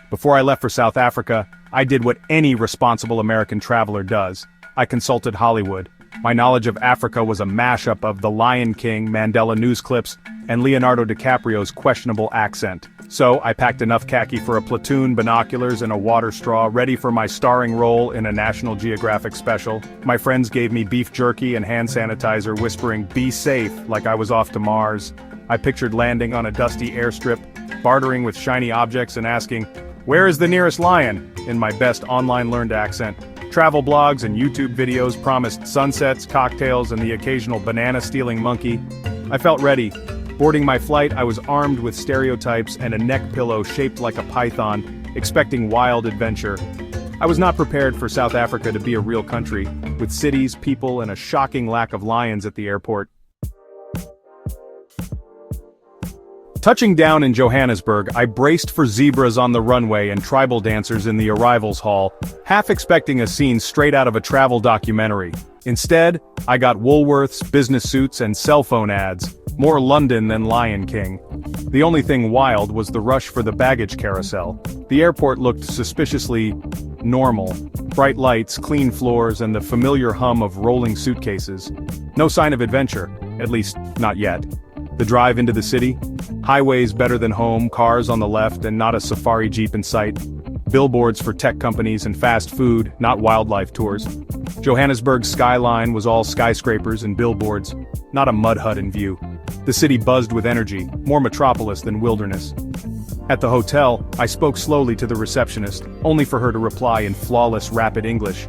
Before I left for South Africa, I did what any responsible American traveler does. I consulted Hollywood. My knowledge of Africa was a mashup of The Lion King, Mandela news clips, and Leonardo DiCaprio's questionable accent. So, I packed enough khaki for a platoon, binoculars, and a water straw, ready for my starring role in a National Geographic special. My friends gave me beef jerky and hand sanitizer, whispering, "Be safe," like I was off to Mars. I pictured landing on a dusty airstrip, bartering with shiny objects and asking, "Where is the nearest lion?" in my best online learned accent. Travel blogs and YouTube videos promised sunsets, cocktails, and the occasional banana-stealing monkey. I felt ready. Boarding my flight, I was armed with stereotypes and a neck pillow shaped like a python, expecting wild adventure. I was not prepared for South Africa to be a real country, with cities, people, and a shocking lack of lions at the airport. Touching down in Johannesburg, I braced for zebras on the runway and tribal dancers in the arrivals hall, half expecting a scene straight out of a travel documentary. Instead, I got Woolworths, business suits, and cell phone ads, more London than Lion King. The only thing wild was the rush for the baggage carousel. The airport looked suspiciously normal. Bright lights, clean floors, and the familiar hum of rolling suitcases. No sign of adventure, at least not yet. The drive into the city? Highways better than home, cars on the left and not a safari jeep in sight. Billboards for tech companies and fast food, not wildlife tours. Johannesburg's skyline was all skyscrapers and billboards, not a mud hut in view. The city buzzed with energy, more metropolis than wilderness. At the hotel, I spoke slowly to the receptionist, only for her to reply in flawless rapid English.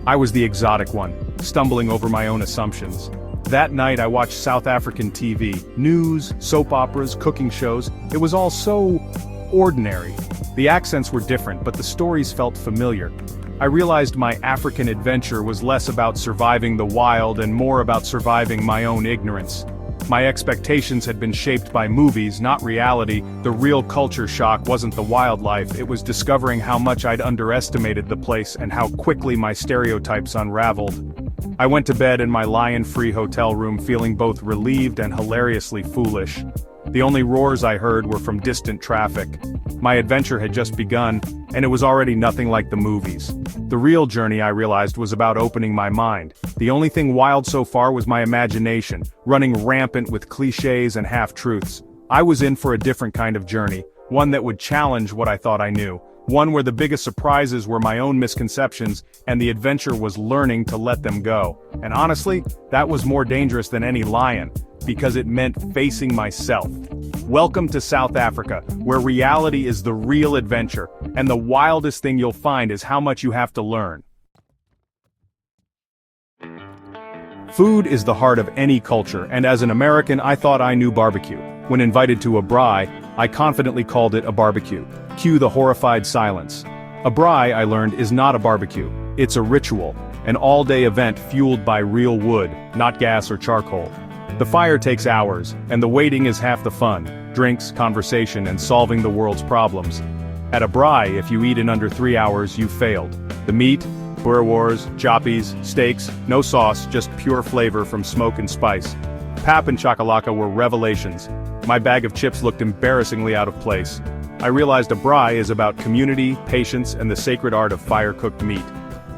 I was the exotic one, stumbling over my own assumptions. That night I watched South African TV, news, soap operas, cooking shows. It was all so ordinary. The accents were different, but the stories felt familiar. I realized my African adventure was less about surviving the wild and more about surviving my own ignorance. My expectations had been shaped by movies, not reality. The real culture shock wasn't the wildlife, it was discovering how much I'd underestimated the place and how quickly my stereotypes unraveled. I went to bed in my lion-free hotel room feeling both relieved and hilariously foolish. The only roars I heard were from distant traffic. My adventure had just begun, and it was already nothing like the movies. The real journey, I realized, was about opening my mind. The only thing wild so far was my imagination, running rampant with cliches and half-truths. I was in for a different kind of journey, one that would challenge what I thought I knew. One where the biggest surprises were my own misconceptions, and the adventure was learning to let them go. And honestly, that was more dangerous than any lion, because it meant facing myself. Welcome to South Africa, where reality is the real adventure, and the wildest thing you'll find is how much you have to learn. Food is the heart of any culture, and as an American I thought I knew barbecue. When invited to a braai, I confidently called it a barbecue. Cue the horrified silence. A braai, I learned, is not a barbecue. It's a ritual, an all-day event fueled by real wood, not gas or charcoal. The fire takes hours, and the waiting is half the fun. Drinks, conversation, and solving the world's problems. At a braai, if you eat in under 3 hours, you've failed. The meat, boerewors, choppies, steaks, no sauce, just pure flavor from smoke and spice. Pap and chakalaka were revelations. My bag of chips looked embarrassingly out of place. I realized a braai is about community, patience, and the sacred art of fire-cooked meat.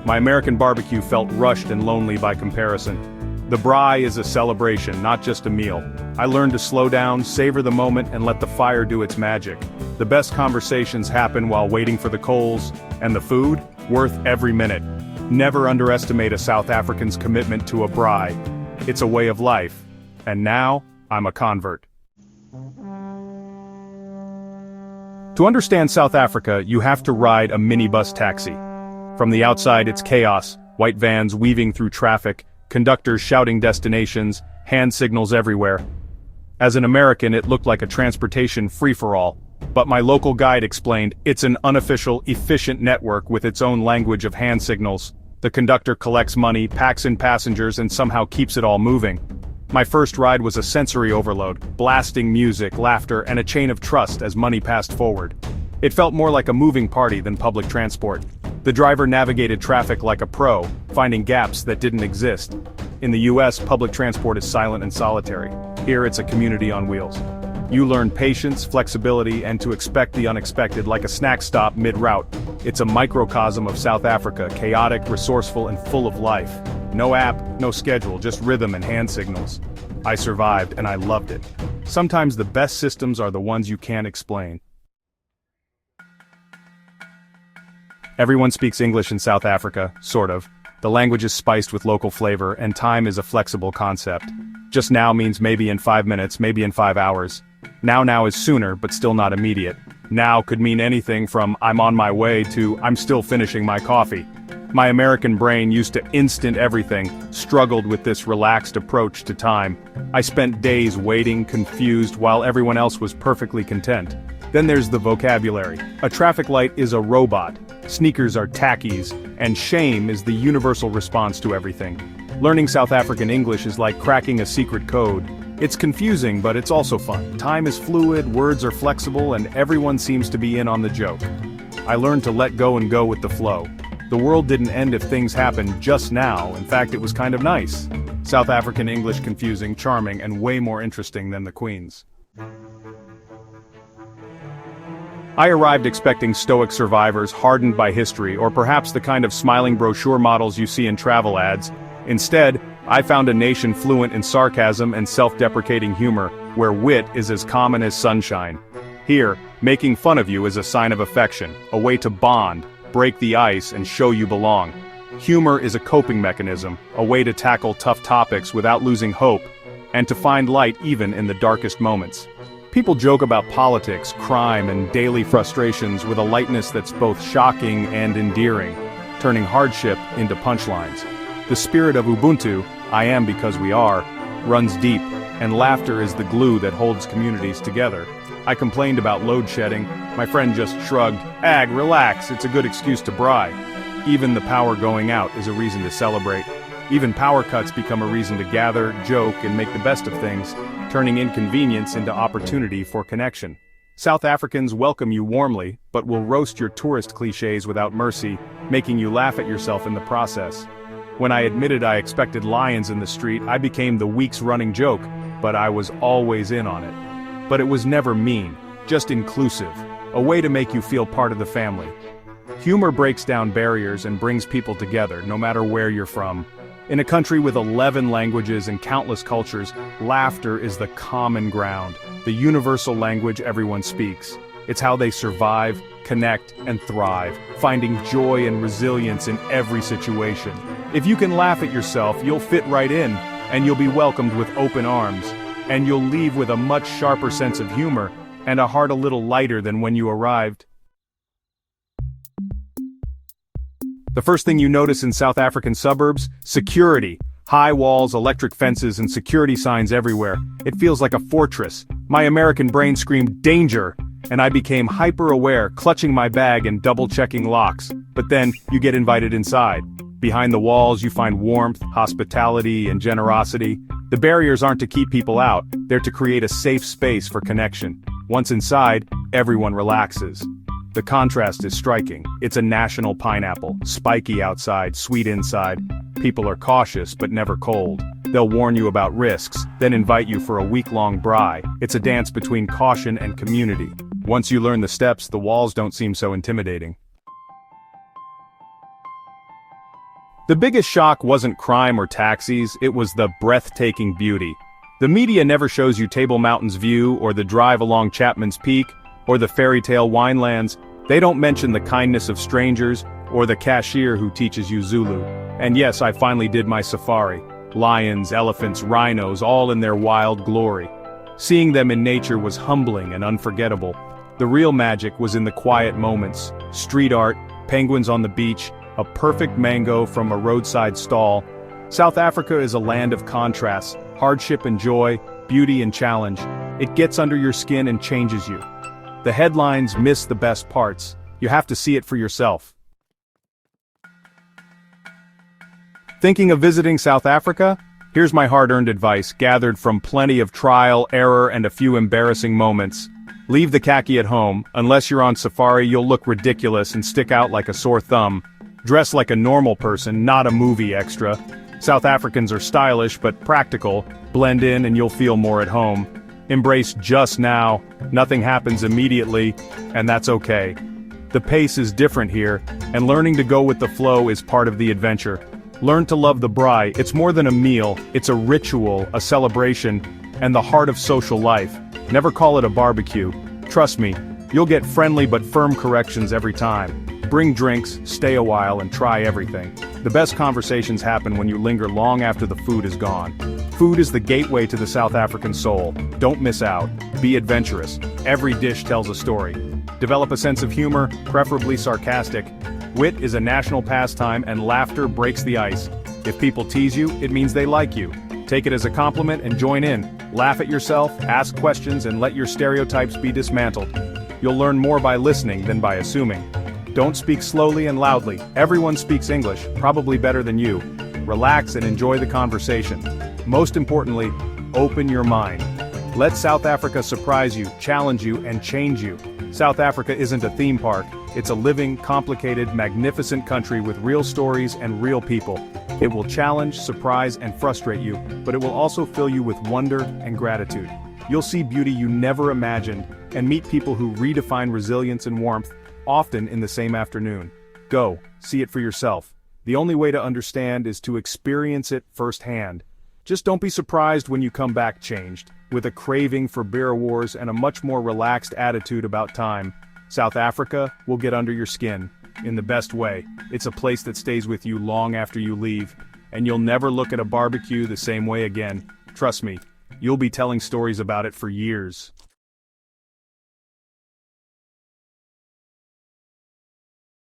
My American barbecue felt rushed and lonely by comparison. The braai is a celebration, not just a meal. I learned to slow down, savor the moment, and let the fire do its magic. The best conversations happen while waiting for the coals, and the food, worth every minute. Never underestimate a South African's commitment to a braai. It's a way of life. And now, I'm a convert. To understand South Africa, you have to ride a minibus taxi. From the outside it's chaos, white vans weaving through traffic, conductors shouting destinations, hand signals everywhere. As an American it looked like a transportation free-for-all, but my local guide explained it's an unofficial, efficient network with its own language of hand signals. The conductor collects money, packs in passengers, and somehow keeps it all moving. My first ride was a sensory overload, blasting music, laughter, and a chain of trust as money passed forward. It felt more like a moving party than public transport. The driver navigated traffic like a pro, finding gaps that didn't exist. In the US, public transport is silent and solitary. Here it's a community on wheels. You learn patience, flexibility, and to expect the unexpected like a snack stop mid-route. It's a microcosm of South Africa, chaotic, resourceful, and full of life. No app, no schedule, just rhythm and hand signals. I survived, and I loved it. Sometimes the best systems are the ones you can't explain. Everyone speaks English in South Africa, sort of. The language is spiced with local flavor, and time is a flexible concept. Just now means maybe in 5 minutes, maybe in 5 hours. Now is sooner, but still not immediate. Now could mean anything from I'm on my way to I'm still finishing my coffee. My American brain used to instant everything, struggled with this relaxed approach to time. I spent days waiting, confused, while everyone else was perfectly content. Then there's the vocabulary. A traffic light is a robot, sneakers are tackies, and shame is the universal response to everything. Learning South African English is like cracking a secret code. It's confusing, but it's also fun. Time is fluid, words are flexible, and everyone seems to be in on the joke. I learned to let go and go with the flow. The world didn't end if things happened just now. In fact, it was kind of nice. South African English confusing, charming, and way more interesting than the Queen's. I arrived expecting stoic survivors hardened by history, or perhaps the kind of smiling brochure models you see in travel ads. Instead, I found a nation fluent in sarcasm and self-deprecating humor, where wit is as common as sunshine. Here, making fun of you is a sign of affection, a way to bond, break the ice, and show you belong. Humor is a coping mechanism, a way to tackle tough topics without losing hope, and to find light even in the darkest moments. People joke about politics, crime, and daily frustrations with a lightness that's both shocking and endearing, turning hardship into punchlines. The spirit of Ubuntu, I am because we are, runs deep, and laughter is the glue that holds communities together. I complained about load shedding. My friend just shrugged, "Ag, relax, it's a good excuse to bri." Even the power going out is a reason to celebrate. Even power cuts become a reason to gather, joke, and make the best of things, turning inconvenience into opportunity for connection. South Africans welcome you warmly, but will roast your tourist cliches without mercy, making you laugh at yourself in the process. When I admitted I expected lions in the street, I became the week's running joke, but I was always in on it. But it was never mean, just inclusive, a way to make you feel part of the family. Humor breaks down barriers and brings people together, no matter where you're from. In a country with 11 languages and countless cultures, laughter is the common ground, the universal language everyone speaks. It's how they survive, connect, and thrive, finding joy and resilience in every situation. If you can laugh at yourself, you'll fit right in, and you'll be welcomed with open arms. And you'll leave with a much sharper sense of humor, and a heart a little lighter than when you arrived. The first thing you notice in South African suburbs? Security. High walls, electric fences, and security signs everywhere. It feels like a fortress. My American brain screamed, "Danger!" And I became hyper-aware, clutching my bag and double-checking locks. But then, you get invited inside. Behind the walls, you find warmth, hospitality, and generosity. The barriers aren't to keep people out, they're to create a safe space for connection. Once inside, everyone relaxes. The contrast is striking. It's a national pineapple, spiky outside, sweet inside. People are cautious, but never cold. They'll warn you about risks, then invite you for a week-long braai. It's a dance between caution and community. Once you learn the steps, the walls don't seem so intimidating. The biggest shock wasn't crime or taxis, it was the breathtaking beauty. The media never shows you Table Mountain's view, or the drive along Chapman's Peak, or the fairy tale winelands. They don't mention the kindness of strangers, or the cashier who teaches you Zulu. And yes, I finally did my safari. Lions, elephants, rhinos, all in their wild glory. Seeing them in nature was humbling and unforgettable. The real magic was in the quiet moments. Street art, penguins on the beach, a perfect mango from a roadside stall. South Africa is a land of contrasts, hardship and joy, beauty and challenge. It gets under your skin and changes you. The headlines miss the best parts. You have to see it for yourself. Thinking of visiting South Africa? Here's my hard-earned advice, gathered from plenty of trial, error, and a few embarrassing moments. Leave the khaki at home. Unless you're on safari, you'll look ridiculous and stick out like a sore thumb. Dress like a normal person, not a movie extra. South Africans are stylish but practical. Blend in and you'll feel more at home. Embrace just now, nothing happens immediately, and that's okay. The pace is different here, and learning to go with the flow is part of the adventure. Learn to love the braai. It's more than a meal, it's a ritual, a celebration, and the heart of social life. Never call it a barbecue. Trust me, you'll get friendly but firm corrections every time. Bring drinks, stay a while, and try everything. The best conversations happen when you linger long after the food is gone. Food is the gateway to the South African soul. Don't miss out. Be adventurous. Every dish tells a story. Develop a sense of humor, preferably sarcastic. Wit is a national pastime, and laughter breaks the ice. If people tease you, it means they like you. Take it as a compliment and join in. Laugh at yourself, ask questions, and let your stereotypes be dismantled. You'll learn more by listening than by assuming. Don't speak slowly and loudly. Everyone speaks English, probably better than you. Relax and enjoy the conversation. Most importantly, open your mind. Let South Africa surprise you, challenge you, and change you. South Africa isn't a theme park. It's a living, complicated, magnificent country with real stories and real people. It will challenge, surprise, and frustrate you, but it will also fill you with wonder and gratitude. You'll see beauty you never imagined, and meet people who redefine resilience and warmth, often in the same afternoon. Go, see it for yourself. The only way to understand is to experience it firsthand. Just don't be surprised when you come back changed, with a craving for beer wars and a much more relaxed attitude about time. South Africa will get under your skin, in the best way. It's a place that stays with you long after you leave, and you'll never look at a barbecue the same way again. Trust me, you'll be telling stories about it for years.